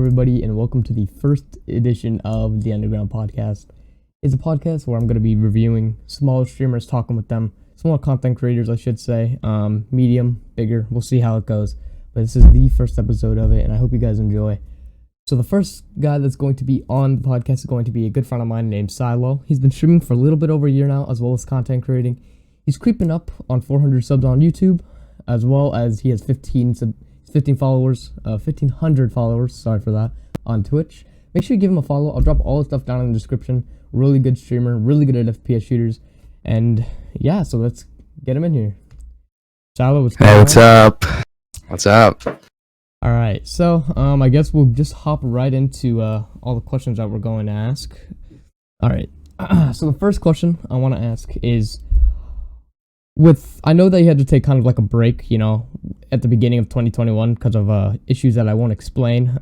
everybody, and welcome to the first edition of the UnderGround podcast. It's a podcast where I'm going to be reviewing smaller streamers, talking with them, smaller content creators, I should say, medium, bigger. We'll see how it goes. But this is the first episode of it, and I hope you guys enjoy. So the first guy that's going to be on the podcast is going to be a good friend of mine named Cylo. He's been streaming for a little bit over a year now, as well as content creating. He's creeping up on 400 subs on YouTube, as well as he has 1,500 followers, sorry for that, on Twitch. Make sure you give him a follow. I'll drop all the stuff down in the description. Really good streamer, really good at FPS shooters. And yeah, so let's get him in here. Cylo, what's going on? Hey, what's up? What's up? All right, so I guess we'll just hop right into all the questions that we're going to ask. All right, so the first question I want to ask is, I know that you had to take kind of like a break, at the beginning of 2021 because of issues that I won't explain.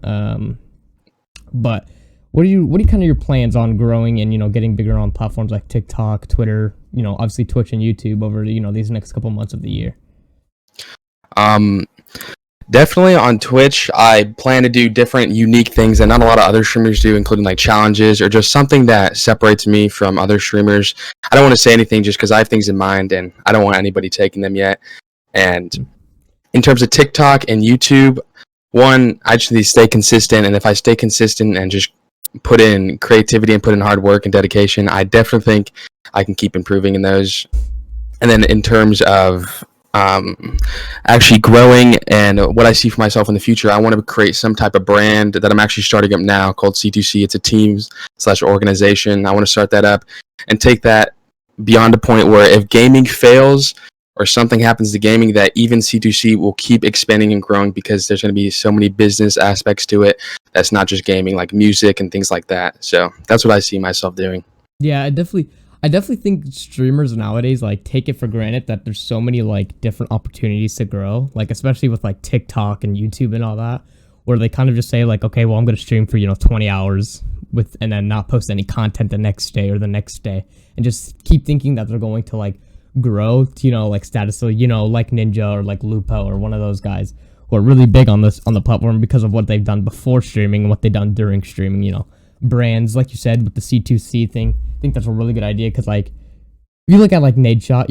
But what are kind of your plans on growing and getting bigger on platforms like TikTok, Twitter, obviously Twitch and YouTube over these next couple months of the year? Definitely on Twitch, I plan to do different unique things that not a lot of other streamers do, including like challenges or just something that separates me from other streamers. I don't want to say anything just because I have things in mind and I don't want anybody taking them yet. And in terms of TikTok and YouTube, one, I just need to stay consistent. And if I stay consistent and just put in creativity and put in hard work and dedication, I definitely think I can keep improving in those. And then in terms of actually growing and what I see for myself in the future, I want to create some type of brand that I'm actually starting up now called C2C. It's a team/organization. I want to start that up and take that beyond a point where if gaming fails or something happens to gaming, that even C2C will keep expanding and growing because there's going to be so many business aspects to it that's not just gaming, like music and things like that. So that's what I see myself doing. Yeah, I definitely think streamers nowadays take it for granted that there's so many different opportunities to grow, especially with TikTok and YouTube and all that, where they kind of just say okay, well, I'm going to stream for 20 hours and then not post any content the next day or the next day, and just keep thinking that they're going to grow to status, like Ninja or Lupo or one of those guys who are really big on the platform because of what they've done before streaming and what they've done during streaming. Brands, like you said, with the C2C thing. I think that's a really good idea because if you look at Nadeshot,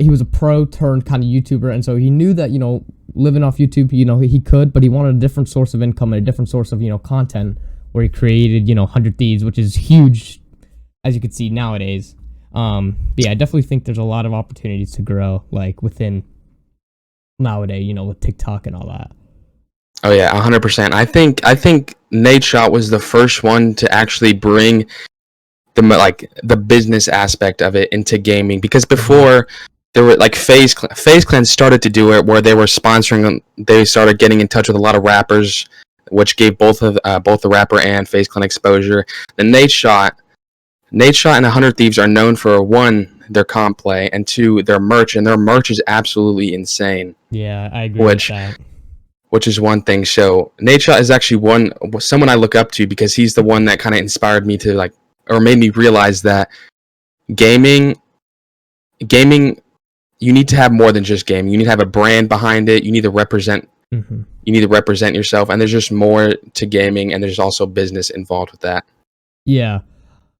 he was a pro turned kind of YouTuber, and so he knew that living off YouTube, he could, but he wanted a different source of income and a different source of content, where he created 100 Thieves, which is huge, as you can see nowadays. But yeah, I definitely think there's a lot of opportunities to grow within nowadays, with TikTok and all that. Oh yeah, 100%. I think Nadeshot was the first one to actually bring the business aspect of it into gaming, because before there were FaZe Clan started to do it, where they were sponsoring. They started getting in touch with a lot of rappers, which gave both the rapper and FaZe Clan exposure. The Nadeshot and 100 Thieves are known for, one, their comp play, and two, their merch, and their merch is absolutely insane. Yeah, I agree with that. Which is one thing. So Nadeshot is actually someone I look up to because he's the one that kind of inspired me to or made me realize that gaming, you need to have more than just gaming. You need to have a brand behind it. You need to represent. Mm-hmm. You need to represent yourself, and there's just more to gaming, and there's also business involved with that. Yeah,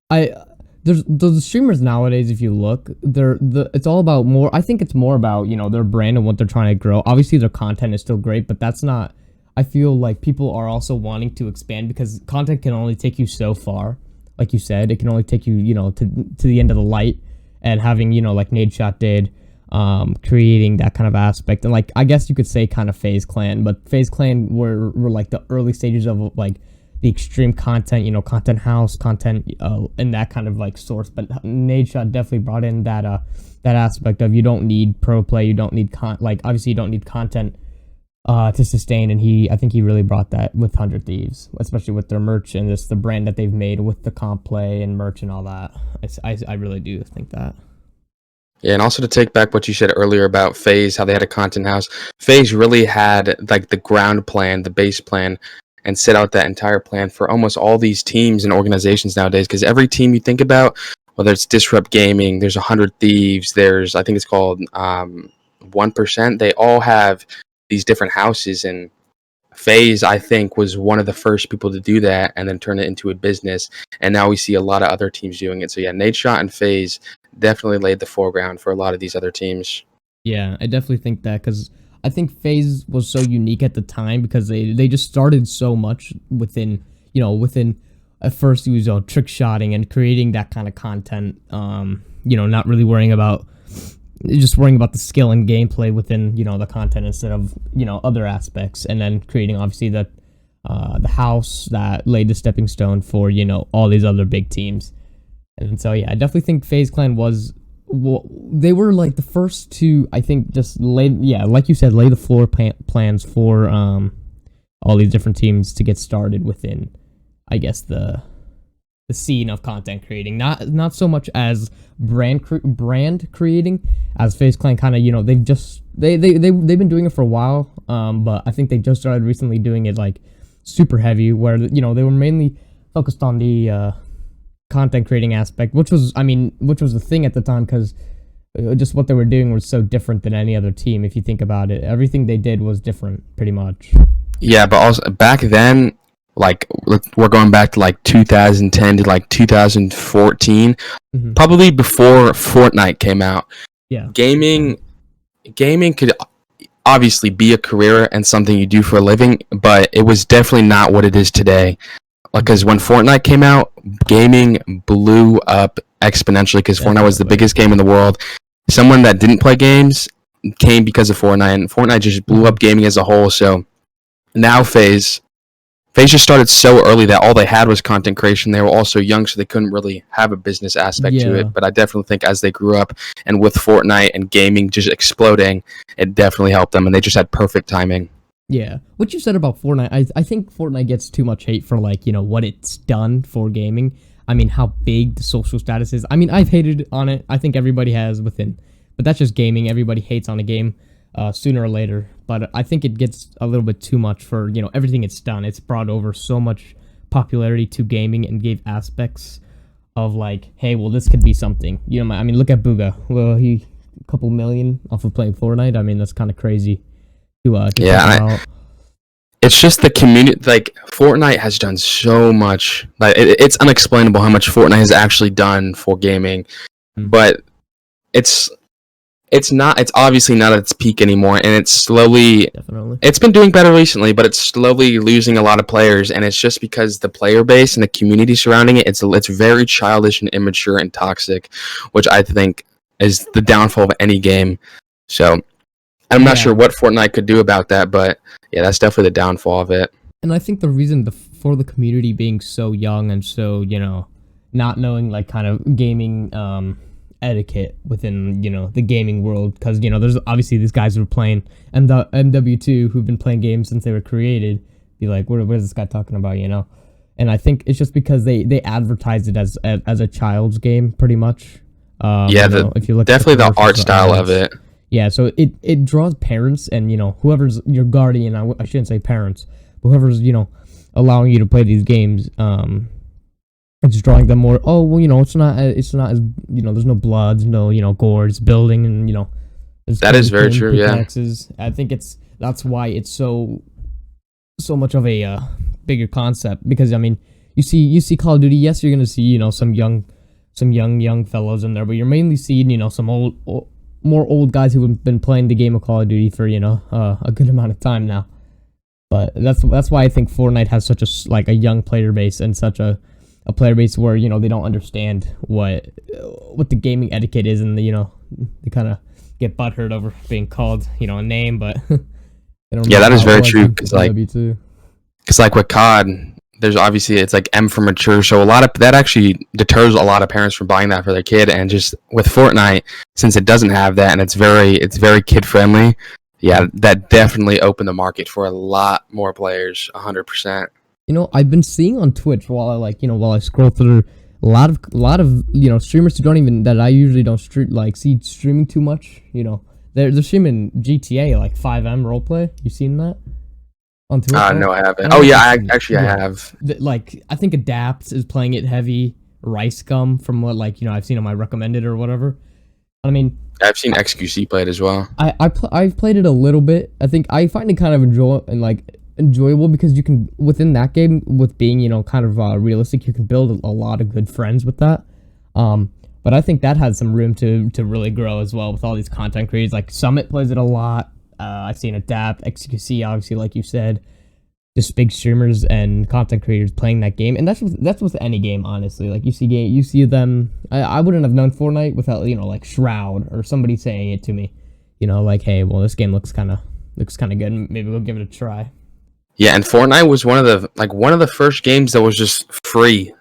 there's the streamers nowadays. If you look, it's all about more. I think it's more about their brand and what they're trying to grow. Obviously, their content is still great, but that's not. I feel like people are also wanting to expand because content can only take you so far. Like you said, it can only take you, to the end of the light, and having, like Nadeshot did, creating that kind of aspect. And I guess you could say kind of FaZe Clan, but FaZe Clan were the early stages of the extreme content, content house, content, and that kind of source. But Nadeshot definitely brought in that aspect of you don't need pro play, you don't need obviously you don't need content to sustain, and I think he really brought that with 100 Thieves, especially with their merch and the brand that they've made with the comp play and merch and all that. I really do think that. Yeah, and also to take back what you said earlier about FaZe, how they had a content house. FaZe really had the ground plan, the base plan, and set out that entire plan for almost all these teams and organizations nowadays. Because every team you think about, whether it's Disrupt Gaming, there's 100 Thieves, there's, I think it's called 1%. They all have these different houses, and FaZe, I think, was one of the first people to do that and then turn it into a business. And now we see a lot of other teams doing it. So yeah, Nadeshot and FaZe definitely laid the foreground for a lot of these other teams. Yeah, I definitely think that because I think FaZe was so unique at the time because they just started so much within at first it was trick shotting and creating that kind of content. Not really worrying about the skill and gameplay within the content instead of other aspects, and then creating obviously the house that laid the stepping stone for all these other big teams. And so yeah, I definitely think FaZe Clan was. Well, they were like the first to, I think, just like you said, lay the floor plans for all these different teams to get started within, I guess, the scene of content creating. Not so much as brand creating, as FaZe Clan kind of they've been doing it for a while, but I think they just started recently doing it like super heavy, where they were mainly focused on the content creating aspect, which was the thing at the time, because just what they were doing was so different than any other team. If you think about it, everything they did was different pretty much. Yeah, but also back then, like we're going back to like 2010 to like 2014, probably before Fortnite came out. Yeah, gaming could obviously be a career and something you do for a living, but it was definitely not what it is today. Because when Fortnite came out, gaming blew up exponentially because Fortnite was the biggest game in the world. Someone that didn't play games came because of Fortnite, and Fortnite just blew up gaming as a whole. So now FaZe just started so early that all they had was content creation. They were also young, so they couldn't really have a business aspect to it. But I definitely think as they grew up, and with Fortnite and gaming just exploding, it definitely helped them, and they just had perfect timing. Yeah, what you said about Fortnite, I think Fortnite gets too much hate for what it's done for gaming. I mean, how big the social status is. I mean, I've hated on it. I think everybody has but that's just gaming. Everybody hates on a game sooner or later. But I think it gets a little bit too much for everything it's done. It's brought over so much popularity to gaming and gave aspects of hey, well, this could be something. Look at Booga. Well, he a couple million off of playing Fortnite. I mean, that's kind of crazy. It's just the community. Fortnite has done so much. It's unexplainable how much Fortnite has actually done for gaming, but it's obviously not at its peak anymore, and it's been doing better recently, but it's slowly losing a lot of players, and it's just because the player base and the community surrounding it, it's very childish and immature and toxic, which I think is the downfall of any game. So I'm not sure what Fortnite could do about that, but yeah, that's definitely the downfall of it. And I think the reason for the community being so young and so, not knowing kind of gaming etiquette within, the gaming world, because, there's obviously these guys who are playing MW2 who've been playing games since they were created, be like, what is this guy talking about, And I think it's just because they advertise it as a child's game, pretty much. If you look definitely the art style of it. Yeah, so it draws parents and, whoever's your guardian, I shouldn't say parents, but whoever's, allowing you to play these games, it's drawing them more, oh, well, it's not as, there's no blood, no, gore, it's building, and, that is very true, pickaxes. Yeah. I think that's why it's so much of a bigger concept, because, you see Call of Duty, yes, you're going to see, some young fellows in there, but you're mainly seeing, some more old guys who have been playing the game of Call of Duty for a good amount of time now. But that's why I think Fortnite has such a young player base and such a player base where they don't understand what the gaming etiquette is, and they kind of get butthurt over being called a name, but that is very true, because with COD, there's obviously it's M for mature, so a lot of that actually deters a lot of parents from buying that for their kid. And just with Fortnite, since it doesn't have that and it's very kid friendly, that definitely opened the market for a lot more players, 100%. I've been seeing on Twitch while I scroll through a lot of streamers that I usually don't see streaming too much. They're streaming GTA 5M roleplay. You seen that? On Twitch? No, I haven't. I have. I think Adapt is playing it heavy. Rice Gum, from what I've seen on my recommended or whatever. I've seen XQC play it as well. I've played it a little bit. I think I find it kind of enjoy, and enjoyable because you can within that game with being kind of realistic, you can build a lot of good friends with that. But I think that has some room to really grow as well with all these content creators. Like Summit plays it a lot. I've seen Adapt, XQC, obviously, like you said, just big streamers and content creators playing that game, and that's with any game, honestly. Like you see them. I wouldn't have known Fortnite without like Shroud or somebody saying it to me. Like, hey, well, this game looks kind of good. Maybe we'll give it a try. Yeah, and Fortnite was one of the first games that was just free,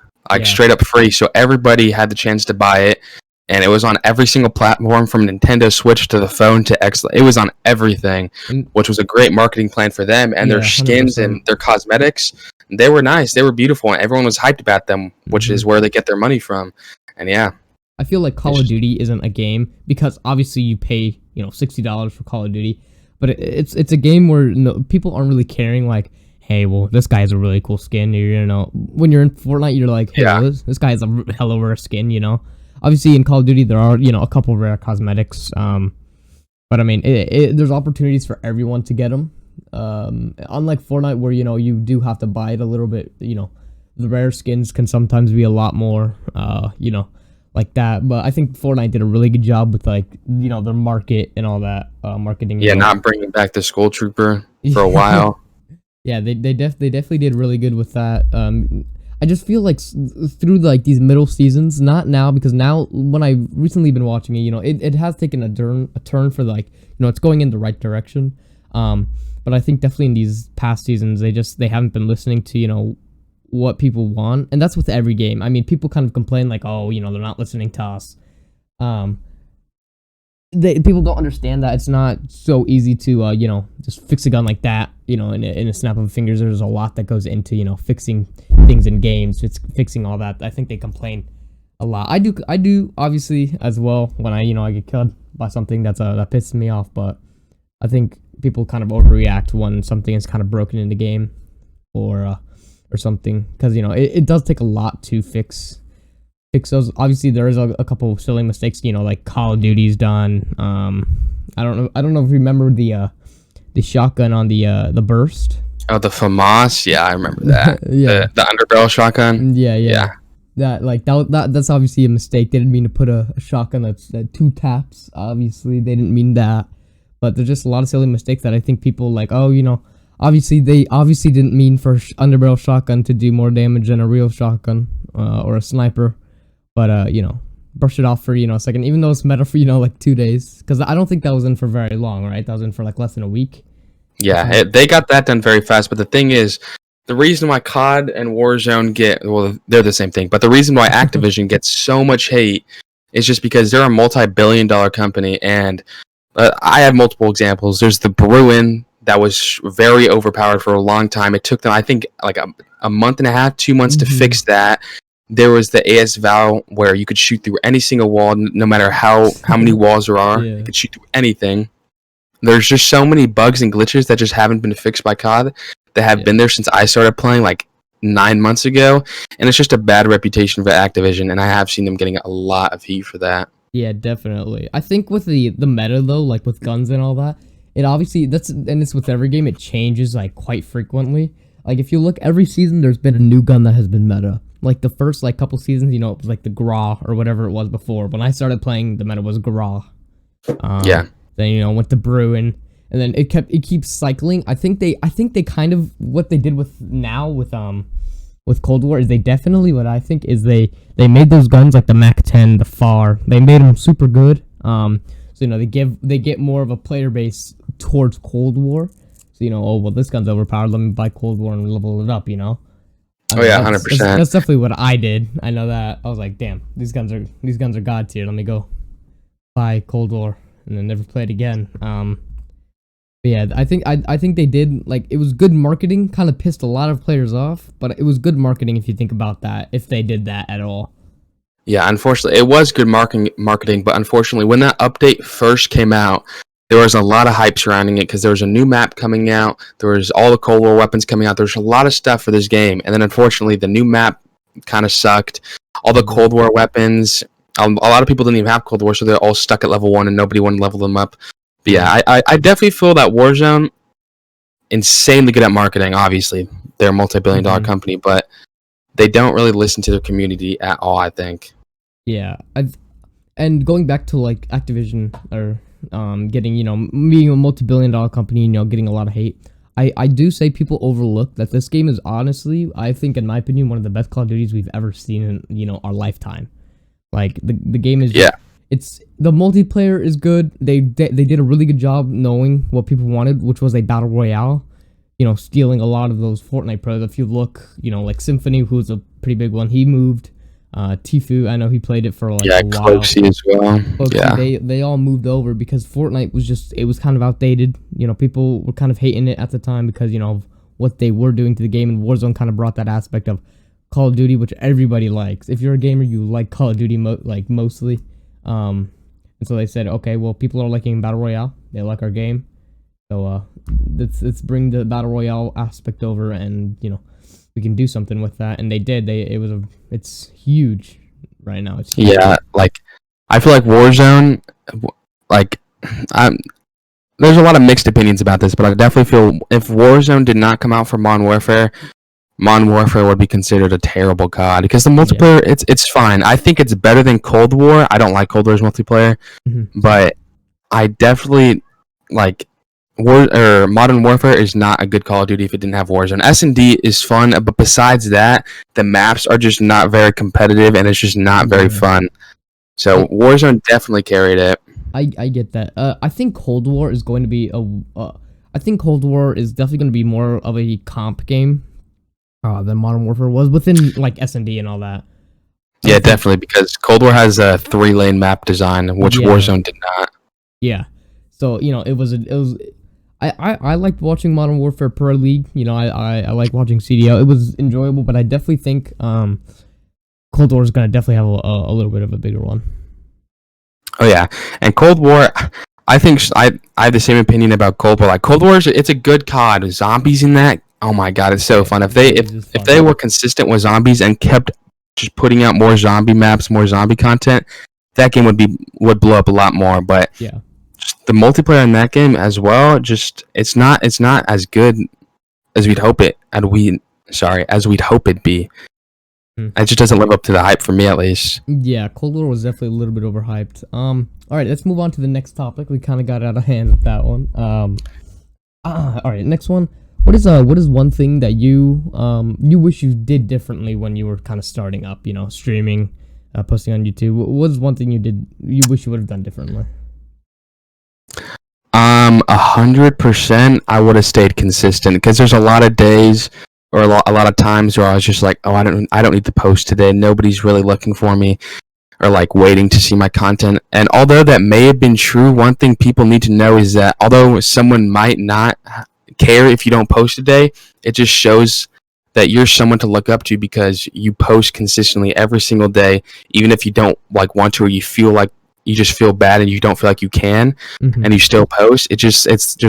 straight up free. So everybody had the chance to buy it, and it was on every single platform from Nintendo Switch to the phone to X. It was on everything, which was a great marketing plan for them. And their skins 100%. And their cosmetics, they were nice, they were beautiful, and everyone was hyped about them, which is where they get their money from. And yeah, I feel like Call of Duty isn't a game because obviously you pay $60 for Call of Duty. But it's a game where people aren't really caring, like, hey, well, this guy has a really cool skin. When you're in Fortnite, you're like, hey, this guy has a hella rare skin, Obviously, in Call of Duty, there are, a couple rare cosmetics. But, I mean, there's opportunities for everyone to get them. Unlike Fortnite, where, you do have to buy it a little bit, the rare skins can sometimes be a lot more, like that. But I think Fortnite did a really good job with their market and all that marketing. Yeah, not bringing back the Skull Trooper for a while. Yeah, they definitely did really good with that. I just feel like through these middle seasons, not now, because now when I recently been watching it, it has taken a turn for it's going in the right direction. But I think definitely in these past seasons they haven't been listening to what people want, and that's with every game. I mean, people kind of complain like, oh, they're not listening to us. People don't understand that it's not so easy to just fix a gun like that in a snap of fingers. There's a lot that goes into fixing things in games. It's fixing all that. I think they complain a lot. I do obviously as well when I get killed by something that pisses me off, but I think people kind of overreact when something is kind of broken in the game or something, because it does take a lot to fix those. Obviously there is a couple of silly mistakes like Call of Duty's done. I don't know if you remember the shotgun on the burst. Oh, the FAMAS. Yeah, I remember that. Yeah, the underbarrel shotgun. Yeah. That's obviously a mistake. They didn't mean to put a shotgun that's 2 taps. Obviously they didn't mean that, but there's just a lot of silly mistakes that I think people like, obviously they didn't mean for underbarrel shotgun to do more damage than a real shotgun or a sniper. But, brush it off for, a second, even though it's meta for, 2 days. Because I don't think that was in for very long, right? That was in for, less than a week. Yeah, they got that done very fast. But the thing is, the reason why COD and Warzone they're the same thing. But the reason why Activision gets so much hate is just because they're a multi-billion-dollar company. And I have multiple examples. There's the Bruin that was very overpowered for a long time. It took them, I think, a month and a half, 2 months to fix that. There was the AS Val where you could shoot through any single wall, no matter how many walls there are. You could shoot through anything. There's just so many bugs and glitches that just haven't been fixed by COD that have been there since I started playing 9 months ago, and it's just a bad reputation for Activision, and I have seen them getting a lot of heat for that. Yeah, definitely. I think with the meta though, with guns and all that, it obviously and it's with every game, it changes quite frequently. If you look every season, there's been a new gun that has been meta. The first couple seasons, it was the Gra or whatever it was before. When I started playing, the meta was Gra. Then went to Bruin, and then it keeps cycling. I think they kind of what they did with Cold War is they definitely what I think is they made those guns like the Mac-10, the FAR. They made them super good. So they get more of a player base towards Cold War. So oh well, this gun's overpowered. Let me buy Cold War and level it up. Oh yeah, 100%. That's definitely what I did. I know that. I was like, damn, these guns are god tier. Let me go buy Cold War and then never play it again. But yeah, I think they did it was good marketing. Kind of pissed a lot of players off, but it was good marketing if you think about that. If they did that at all. Yeah, unfortunately, it was good marketing, but unfortunately, when that update first came out, there was a lot of hype surrounding it because there was a new map coming out. There was all the Cold War weapons coming out. There's a lot of stuff for this game. And then, unfortunately, the new map kind of sucked. All the Cold War weapons, a lot of people didn't even have Cold War, so they're all stuck at level 1 and nobody wanted to level them up. But yeah, I definitely feel that Warzone, insanely good at marketing. Obviously, they're a multi-billion-dollar company, but they don't really listen to their community at all, I think. Yeah, and going back to like Activision or getting, being a multi-billion-dollar company, getting a lot of hate. I do say people overlook that this game is honestly, I think, in my opinion, one of the best Call of Duties we've ever seen in our lifetime. Like the game is it's the multiplayer is good. They did a really good job knowing what people wanted, which was a battle royale. Stealing a lot of those Fortnite pros. If you look, like Symphony, who's a pretty big one, he moved. Tifu, I know he played it for like a while. Cloakzy as well. Cloakzy, they all moved over because Fortnite was kind of outdated. People were kind of hating it at the time because of what they were doing to the game, and Warzone kind of brought that aspect of Call of Duty, which everybody likes. If you're a gamer, you like Call of Duty mostly. And so they said, okay, well, people are liking Battle Royale. They like our game. So let's bring the Battle Royale aspect over, and we can do something with that. And they did. It's huge right now. It's huge. Yeah, like I feel like Warzone, like there's a lot of mixed opinions about this, but I definitely feel if Warzone did not come out for Modern Warfare would be considered a terrible COD because the multiplayer, it's fine. I think it's better than Cold War. I don't like Cold War's multiplayer, but I definitely like Modern Warfare is not a good Call of Duty if it didn't have Warzone. S&D is fun, but besides that, the maps are just not very competitive and it's just not very fun. So Warzone definitely carried it. I get that. I think Cold War is going to be I think Cold War is definitely going to be more of a comp game than Modern Warfare was within like S&D and all that. Yeah, definitely, because Cold War has a 3-lane map design, which Warzone did not. Yeah, so it was. I liked watching Modern Warfare Pro League. I like watching CDL. It was enjoyable, but I definitely think Cold War is going to definitely have a little bit of a bigger one. Oh yeah, and Cold War, I think I have the same opinion about Cold War. Like Cold War, it's a good COD. Zombies in that, oh my god, it's so fun. If they were consistent with zombies and kept just putting out more zombie maps, more zombie content, that game would blow up a lot more. But yeah, the multiplayer in that game as well, it's not as good as we'd hope it, as we'd hope it'd be. It just doesn't live up to the hype for me, at least. Yeah, Cold War was definitely a little bit overhyped. All right, let's move on to the next topic. We kind of got out of hand with that one. All right, next one. What is one thing that you wish you did differently when you were kind of starting up? Streaming, posting on YouTube. What is one thing you wish you would have done differently? 100%. I would have stayed consistent because there's a lot of days or a lot of times where I was just like, oh, I don't need to post today. Nobody's really looking for me or like waiting to see my content. And although that may have been true, one thing people need to know is that although someone might not care if you don't post today, it just shows that you're someone to look up to because you post consistently every single day, even if you don't like want to or you feel like you just feel bad and you don't feel like you can, and you still post. It's just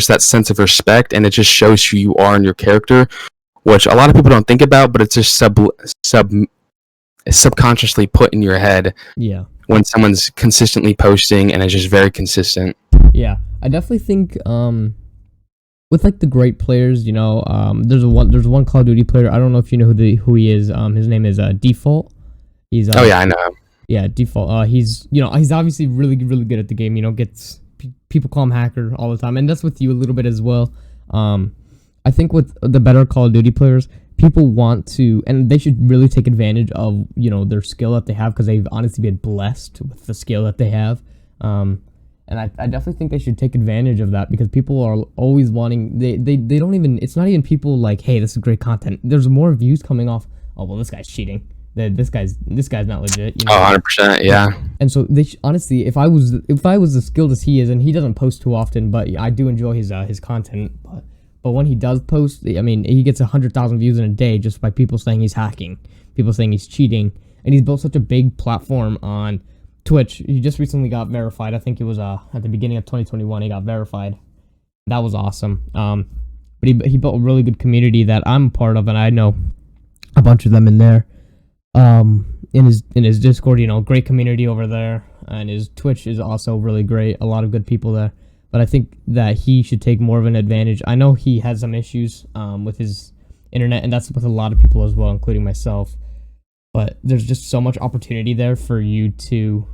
that sense of respect, and it just shows who you are and your character, which a lot of people don't think about, but it's just subconsciously put in your head. Yeah. When someone's consistently posting and is just very consistent. Yeah, I definitely think with like the great players, there's one Call of Duty player. I don't know if you know who he is. His name is Default. He's oh yeah, I know. Yeah, Default. He's he's obviously really good at the game. Gets people call him hacker all the time, and that's with you a little bit as well. I think with the better Call of Duty players, people want to, and they should really take advantage of their skill that they have because they've honestly been blessed with the skill that they have. And I definitely think they should take advantage of that because people are always wanting. They don't even. It's not even people like, hey, this is great content. There's more views coming off. Oh well, this guy's cheating. This guy's not legit. Oh, 100%, yeah. And so they honestly, if I was as skilled as he is, and he doesn't post too often, but I do enjoy his content. But when he does post, I mean, he gets 100,000 views in a day just by people saying he's hacking, people saying he's cheating, and he's built such a big platform on Twitch. He just recently got verified. I think it was at the beginning of 2021. He got verified. That was awesome. But he built a really good community that I'm a part of, and I know a bunch of them in there. In his Discord, great community over there, and his Twitch is also really great. A lot of good people there. but I think that he should take more of an advantage. I know he has some issues with his internet, and that's with a lot of people as well, including myself. But there's just so much opportunity there for you to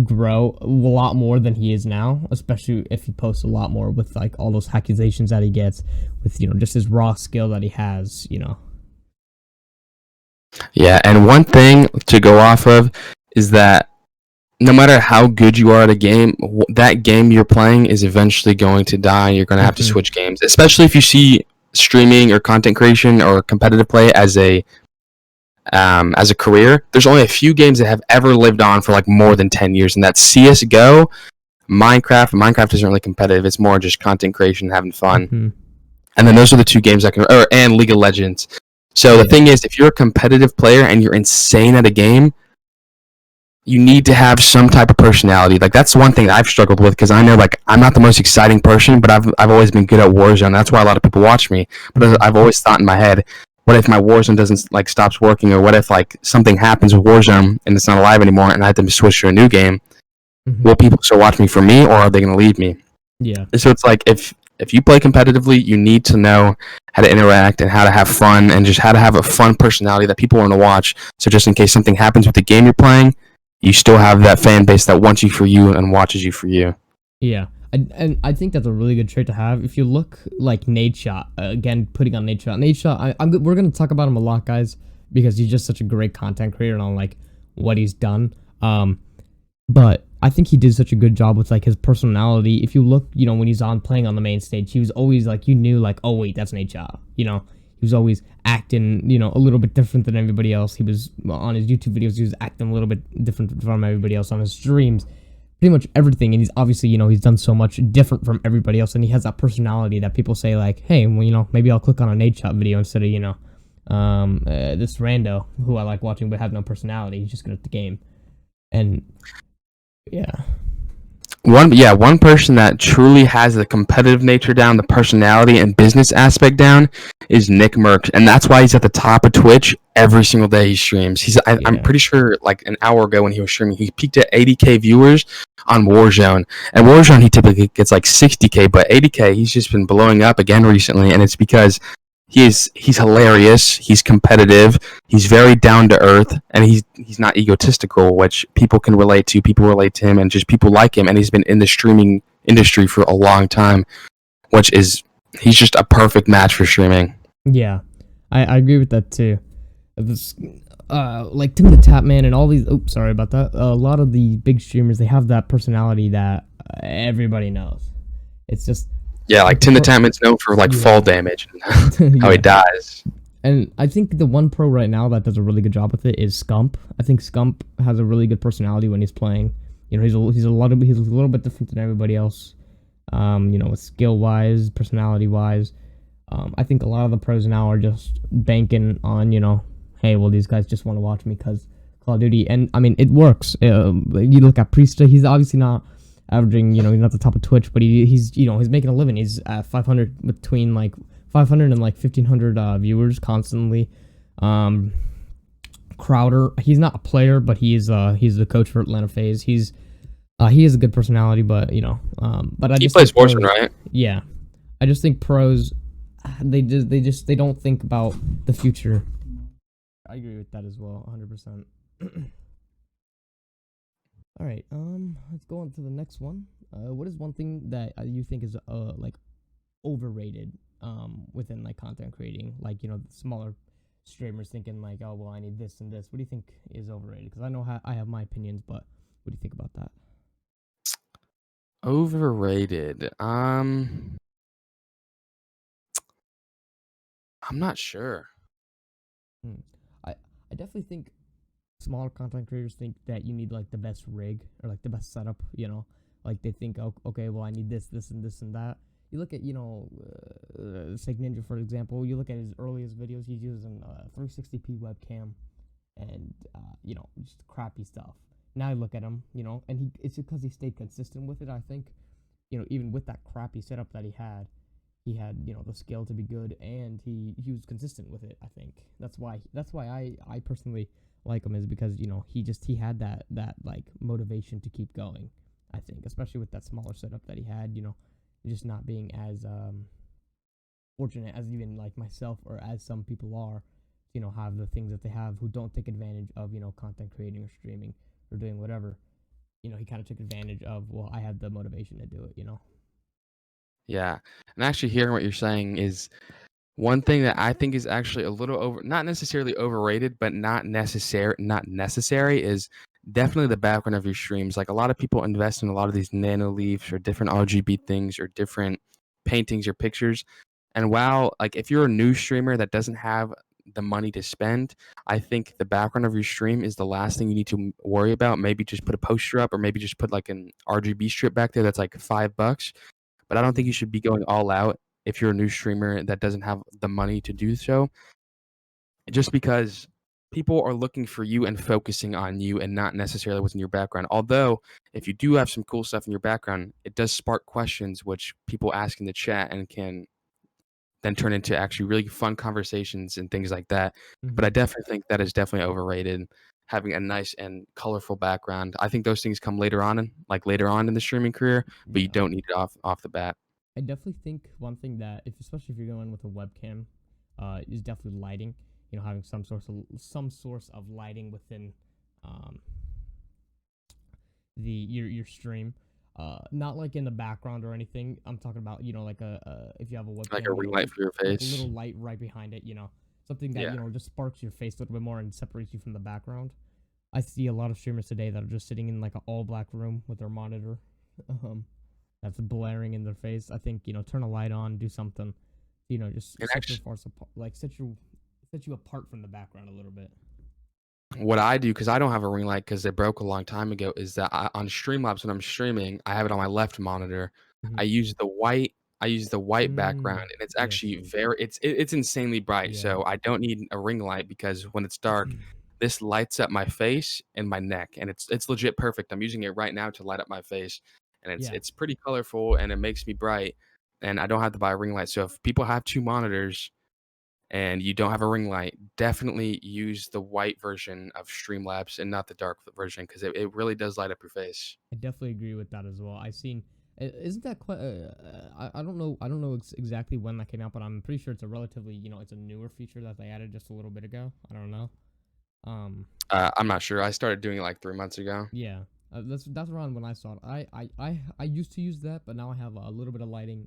grow a lot more than he is now, especially if he posts a lot more with like all those accusations that he gets with, just his raw skill that he has. Yeah, and one thing to go off of is that no matter how good you are at a game, that game you're playing is eventually going to die. You're going to have to Mm-hmm. switch games, especially if you see streaming or content creation or competitive play as a career. There's only a few games that have ever lived on for like more than 10 years, and that's CS:GO, Minecraft. Minecraft isn't really competitive; it's more just content creation, having fun. Mm-hmm. And then those are the two games that can, and League of Legends. So the Yeah. thing is, if you're a competitive player and you're insane at a game, you need to have some type of personality. Like that's one thing that I've struggled with because I know like I'm not the most exciting person, but I've always been good at Warzone. That's why a lot of people watch me. But Mm-hmm. I've always thought in my head, what if my Warzone doesn't like stops working, or what if like something happens with Warzone and it's not alive anymore, and I have to switch to a new game? Mm-hmm. Will people still watch me for me, or are they going to leave me? Yeah. So it's like if you play competitively, you need to know how to interact and how to have fun and just how to have a fun personality that people want to watch. So just in case something happens with the game you're playing, you still have that fan base that wants you for you and watches you for you. Yeah. And I think that's a really good trait to have. If you look like Nate Shot, again, putting on Nate Shot. Nate Shot, we're going to talk about him a lot, guys, because he's just such a great content creator on like what he's done. But I think he did such a good job with like his personality. If you look, when he's on playing on the main stage, he was always like, you knew like, oh wait, that's Nate Shot. He was always acting, a little bit different than everybody else. He was on his YouTube videos, he was acting a little bit different from everybody else on his streams. Pretty much everything, and he's obviously, he's done so much different from everybody else, and he has that personality that people say like, hey, well, maybe I'll click on a Nate Shot video instead of, this rando who I like watching but have no personality. He's just good at the game, and yeah. One person that truly has the competitive nature down, the personality and business aspect down is Nick Merckx, and that's why he's at the top of Twitch every single day he streams. I'm pretty sure like an hour ago when he was streaming, he peaked at 80K viewers on Warzone. And Warzone he typically gets like 60K, but 80K he's just been blowing up again recently, and it's because he's hilarious, he's competitive, he's very down to earth, and he's not egotistical, which people can relate to. People relate to him, and just people like him. And he's been in the streaming industry for a long time, he's just a perfect match for streaming. Yeah, I agree with that too. This, like Tim the Tapman and all these. Oops, sorry about that. A lot of the big streamers, they have that personality that everybody knows. It's just. Yeah, like Tim the Tapman's known for like fall damage and how he dies. And I think the one pro right now that does a really good job with it is Scump. I think Scump has a really good personality when he's playing. He's a little bit different than everybody else. With skill wise, personality wise. I think a lot of the pros now are just banking on, hey, well, these guys just want to watch me because Call of Duty. And I mean, it works. You look at Priesta, he's obviously not averaging, he's not the top of Twitch, but he's making a living. He's at 500 between like 500 and like 1500 viewers constantly. Crowder, he's not a player, but he's the coach for Atlanta FaZe. He has a good personality, but but I he just plays think Warzone, right? Yeah, I just think pros, they don't think about the future. I agree with that as well, 100%. All right, let's go on to the next one. What is one thing that you think is like overrated within like content creating, like smaller streamers thinking like, oh well, I need this and this. What do you think is overrated? Because I know I have my opinions, but what do you think about that? Overrated. I'm not sure. Hmm. I definitely think smaller content creators think that you need like the best rig or like the best setup. Like they think, oh, okay, well I need this, this, and this and that. You look at Sig Ninja, for example. You look at his earliest videos, he's using 360p webcam and just crappy stuff. Now I look at him, and it's because he stayed consistent with it. I think, even with that crappy setup that he had the skill to be good, and he was consistent with it. I think that's why I personally like him, is because he had that like motivation to keep going. I think, especially with that smaller setup that he had. Just not being as fortunate as even like myself or as some people are. Have the things that they have who don't take advantage of content creating or streaming or doing whatever. He kind of took advantage of, well, I had the motivation to do it. Yeah. And actually hearing what you're saying is one thing that I think is actually a little not necessarily overrated, but not necessary is definitely the background of your streams. Like a lot of people invest in a lot of these nano leaves or different RGB things or different paintings or pictures. And while like if you're a new streamer that doesn't have the money to spend, I think the background of your stream is the last thing you need to worry about. Maybe just put a poster up or maybe just put like an RGB strip back there that's like $5. But I don't think you Mm-hmm. should be going all out if you're a new streamer that doesn't have the money to do so, just because people are looking for you and focusing on you and not necessarily what's in your background. Although, if you do have some cool stuff in your background, it does spark questions which people ask in the chat and can then turn into actually really fun conversations and things like that. But Mm-hmm. I definitely think that is definitely overrated. Having a nice and colorful background, I think those things come later on in the streaming career, but you Yeah. don't need it off the bat. I definitely think one thing that, if especially if you're going with a webcam, is definitely lighting. Having some source of lighting within um, your stream. Not like in the background or anything. I'm talking about like if you have a Like webcam, a ring light for your like a little face. light right behind it. Something that Yeah. just sparks your face a little bit more and separates you from the background. I see a lot of streamers today that are just sitting in like an all black room with their monitor. Um, that's blaring in their face. I think turn a light on, do something. Just And set your actually, force apart, like set you apart from the background a little bit. what I do, because I don't have a ring light because it broke a long time ago, is that on Streamlabs when I'm streaming, I have it on my left monitor. Mm-hmm. I use the white. I use the white background, Mm, and it's yes. actually it's insanely bright. Yeah. So I don't need a ring light because when it's dark, this lights up my face and my neck, and it's legit perfect. I'm using it right now to light up my face, and it's Yeah. it's pretty colorful and it makes me bright, and I don't have to buy a ring light. So if people have two monitors and you don't have a ring light, definitely use the white version of Streamlabs and not the dark version because it really does light up your face. I definitely agree with that as well. I've seen. Isn't that quite? I don't know. I don't know exactly when that came out, but I'm pretty sure it's a relatively. It's a newer feature that they added just a little bit ago. I don't know. Um. I'm not sure. I started doing it like 3 months ago. Yeah. That's around when I saw it. I used to use that, but now I have a little bit of lighting.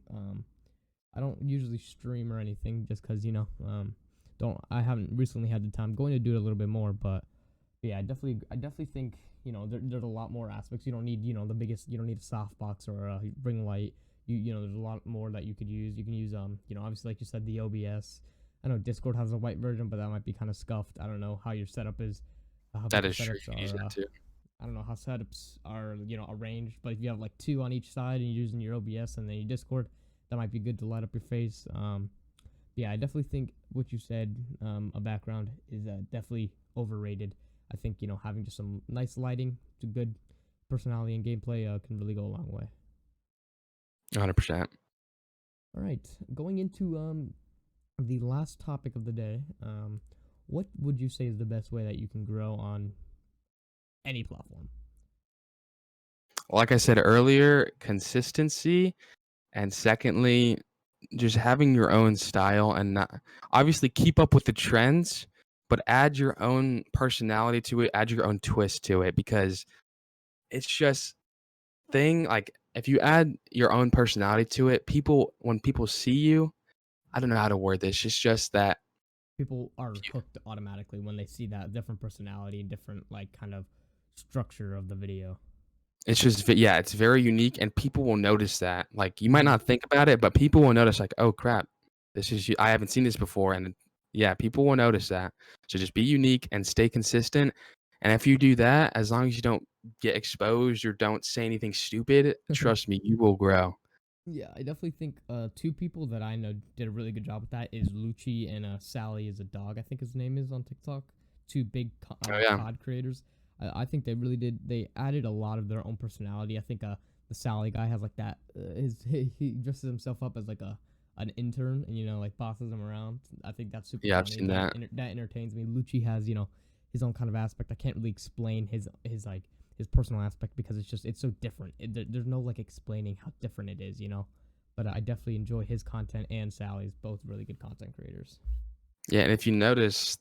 I don't usually stream or anything just because don't I haven't recently had the time. I'm going to do it a little bit more, but yeah, I definitely think there's a lot more aspects. You don't need the biggest. You don't need a softbox or a ring light. There's a lot more that you could use. You can use obviously like you said, the OBS. I know Discord has a white version, but that might be kind of scuffed. I don't know how your setup is, how That people's is true. setups You can use are. that too. I don't know how setups are arranged, but if you have like two on each side and you're using your OBS and then your Discord, that might be good to light up your face. Yeah, I definitely think what you said, a background is definitely overrated. I think having just some nice lighting to good personality and gameplay can really go a long way. 100%. All right, going into the last topic of the day. What would you say is the best way that you can grow on any platform? Like I said earlier, consistency, and secondly, just having your own style and not obviously keep up with the trends, but add your own personality to it, add your own twist to it because it's just thing like if you add your own personality to it, people when people see you, I don't know how to word this. It's just that People are hooked automatically when they see that different personality and different like kind of structure of the video. it's just yeah, it's very unique and people will notice that. Like you might Mm-hmm. not think about it, but people will notice like, "Oh crap. This is I haven't seen this before." And yeah, people will notice that. So just be unique and stay consistent. And if you do that, as long as you don't get exposed or don't say anything stupid, trust me, you will grow. Yeah, I definitely think two people that I know did a really good job with that is Lucci and Sally is a dog. I think his name is on TikTok. Two big Oh yeah. COD creators. I think they really did. They added a lot of their own personality. I think the Sally guy has like that. He dresses himself up as like an intern and like bosses him around. I think that's super Yeah, I've funny. seen that. That entertains me. Lucci has his own kind of aspect. I can't really explain his like his personal aspect because it's so different. There's no like explaining how different it is, But I definitely enjoy his content and Sally's, both really good content creators. Yeah, and if you notice,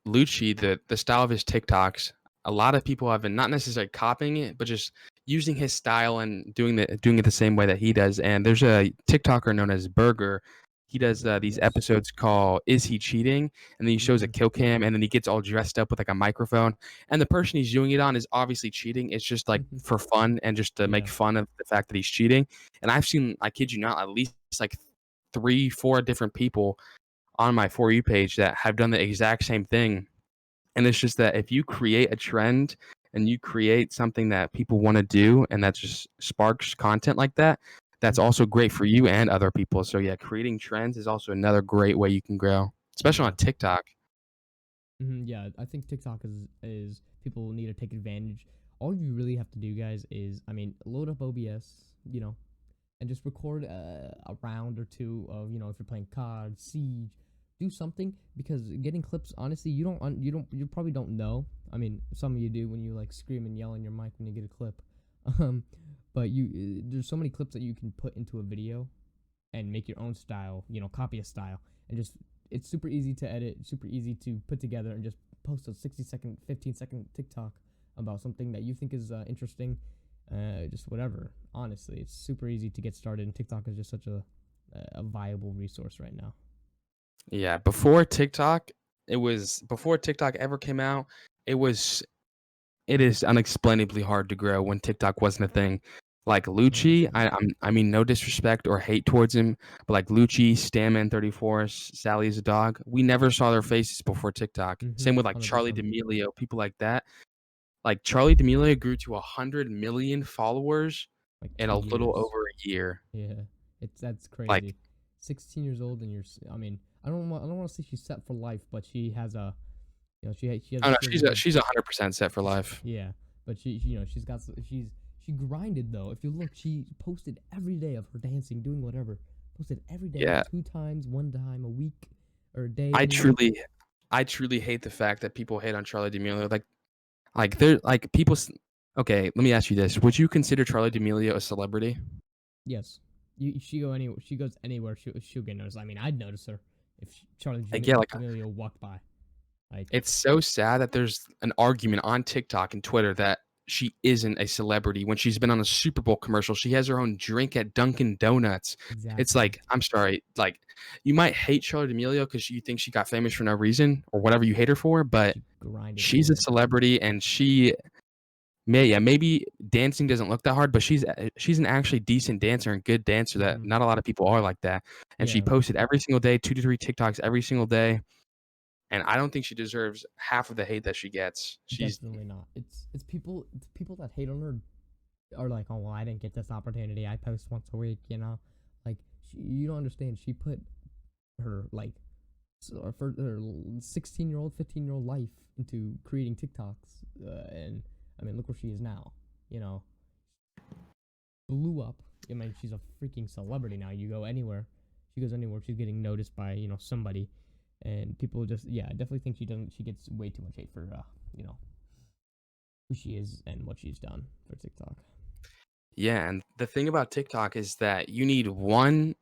Lucci, the style of his TikToks, a lot of people have been not necessarily copying it, but just using his style and doing it the same way that he does. And there's a TikToker known as Burger. He does these Yes. episodes called "Is He Cheating?" and then he shows a Mm-hmm. kill cam, and then he gets all dressed up with like a microphone. And the person he's doing it on is obviously cheating. It's just like for fun and just to make Yeah. fun of the fact that he's cheating. And I've seen, I kid you not, at least like 3, 4 different people on my For You page that have done the exact same thing. And it's just that if you create a trend and you create something that people want to do and that just sparks content like that, that's Mm-hmm. also great for you and other people. So yeah, creating trends is also another great way you can grow, especially Yeah. on TikTok. Yeah, I think TikTok is people need to take advantage. All you really have to do, guys, is load up OBS, and just record a round or two of if you're playing COD, Siege, do something because getting clips, honestly, you probably don't know. I mean, some of you do when you like scream and yell in your mic when you get a clip, um, but there's so many clips that you can put into a video and make your own style, copy a style, and just it's super easy to edit, super easy to put together, and just post a 60-second, 15-second TikTok about something that you think is interesting, just whatever. Honestly, it's super easy to get started, and TikTok is just such a viable resource right now. Yeah, before TikTok ever came out, it was it is unexplainably hard to grow when TikTok wasn't a thing. Like Lucci, 100%. I mean no disrespect or hate towards him, but like Lucci, Stamman34, Sally's a dog, we never saw their faces before TikTok. Same with like Charlie 100%. D'Amelio, people like that. Like Charlie D'Amelio grew to 100 million followers Like in two a little years. over a year. Yeah, that's Like, crazy. 16 years old, and I don't want to say she's set for life, but she has a, oh no, she has a good. she's 100% set for life. Yeah, but she grinded though. If you look, she posted every day of her dancing, doing whatever. Posted every day, Yeah, 2 times, 1 time a week, or a day. I I mean, truly I truly hate the fact that people hate on Charlie D'Amelio. Like they're like people. Okay, let me ask you this: would you consider Charlie D'Amelio a celebrity? yes, she goes anywhere, she'll get noticed. I mean, I'd notice her if Charlie Like yeah, like D'Amelio walked by. Like, it's so sad that there's an argument on TikTok and Twitter that she isn't a celebrity when she's been on a Super Bowl commercial. She has her own drink at Dunkin' Donuts. It's exactly. like, I'm sorry, like you might hate Charlotte D'Amelio because you think she got famous for no reason or whatever you hate her for, but She grinded she's for a it. celebrity and maybe dancing doesn't look that hard, but she's an actually decent dancer and good dancer that Hmm. not a lot of people are like that. And she Yeah, posted every single day, 2 to 3 TikToks every single day. And I don't think she deserves half of the hate that she gets. She's definitely not. It's people that hate on her are like, oh well, I didn't get this opportunity. I post once a week, Like you don't understand. She put her like for her 16-year-old, 15-year-old life into creating TikToks, and I mean, look where she is now. You know, blew up. I mean, she's a freaking celebrity now. You go anywhere, she goes anywhere. She's getting noticed by somebody, and people just I definitely think she doesn't. She gets way too much hate for who she is and what she's done for TikTok. yeah, and the thing about TikTok is that you need one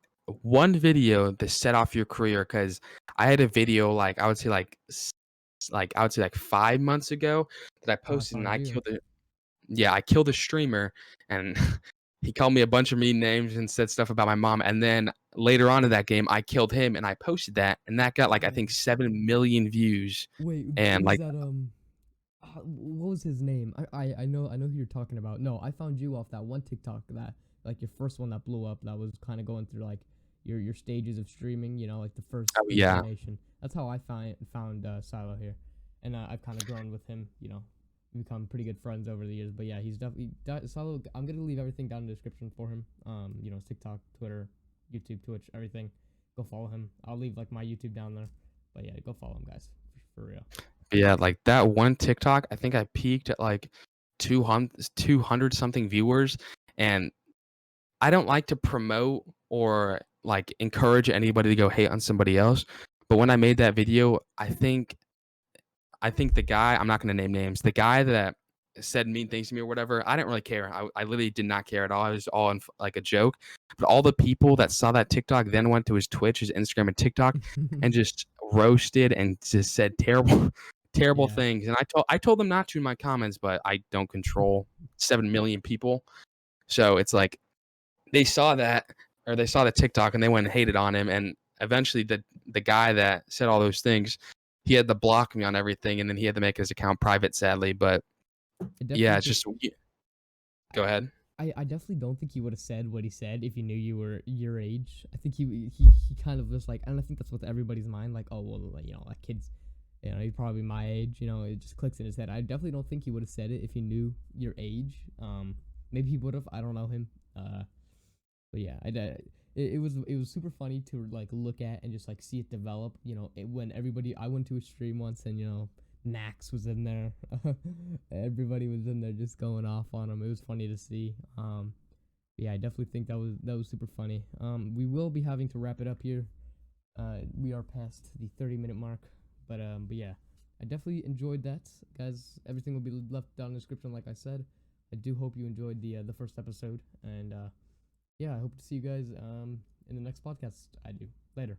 video to set off your career because I had a video like I would say like I would say like 5 months ago that I How I posted and found I you. killed it. Yeah, I killed a streamer and he called me a bunch of mean names and said stuff about my mom. And then later on in that game, I killed him and I posted that and that got like I Oh, think 7 million views. wait, And was like that what was his name? I know who you're talking about. No, I found you off that one TikTok that like your first one that blew up that was kind of going through like your stages of streaming. Like the first oh yeah, information. That's how I found Cylo here, and I've kind of grown with him. Become pretty good friends over the years. But yeah, he's definitely Cylo. I'm gonna leave everything down in the description for him. TikTok, Twitter, YouTube, Twitch, everything. Go follow him. I'll leave like my YouTube down there. But yeah, go follow him, guys, for real. yeah, like that one TikTok, I think I peaked at like 200 something viewers. And I don't like to promote or like encourage anybody to go hate on somebody else. But when I made that video, I think the guy, I'm not going to name names, the guy that said mean things to me or whatever. I didn't really care. I literally did not care at all. I was all in like a joke. But all the people that saw that TikTok then went to his Twitch, his Instagram, and TikTok, and just roasted and just said terrible, terrible Yeah. things. And I told them not to in my comments, but I don't control 7 million people, so it's like they saw that, or they saw the TikTok and they went and hated on him. And eventually, the guy that said all those things, he had to block me on everything, and then he had to make his account private, sadly. But I yeah, definitely it's think just go ahead. I definitely don't think he would have said what he said if he knew you were your age. I think he kind of was like, and I think that's what's everybody's mind, like, oh well, like, that kid's, he's probably my age. It just clicks in his head. I definitely don't think he would have said it if he knew your age. Maybe he would have. I don't know him. But yeah, it was super funny to like look at and just like see it develop. When I went to a stream once and Nax was in there. Everybody was in there just going off on him. It was funny to see. Yeah, I definitely think that was super funny. We will be having to wrap it up here. We are past the 30-minute mark, but yeah, I definitely enjoyed that, guys. Everything will be left down in the description, like I said. I do hope you enjoyed the first episode, and yeah, I hope to see you guys in the next podcast. I do. Later.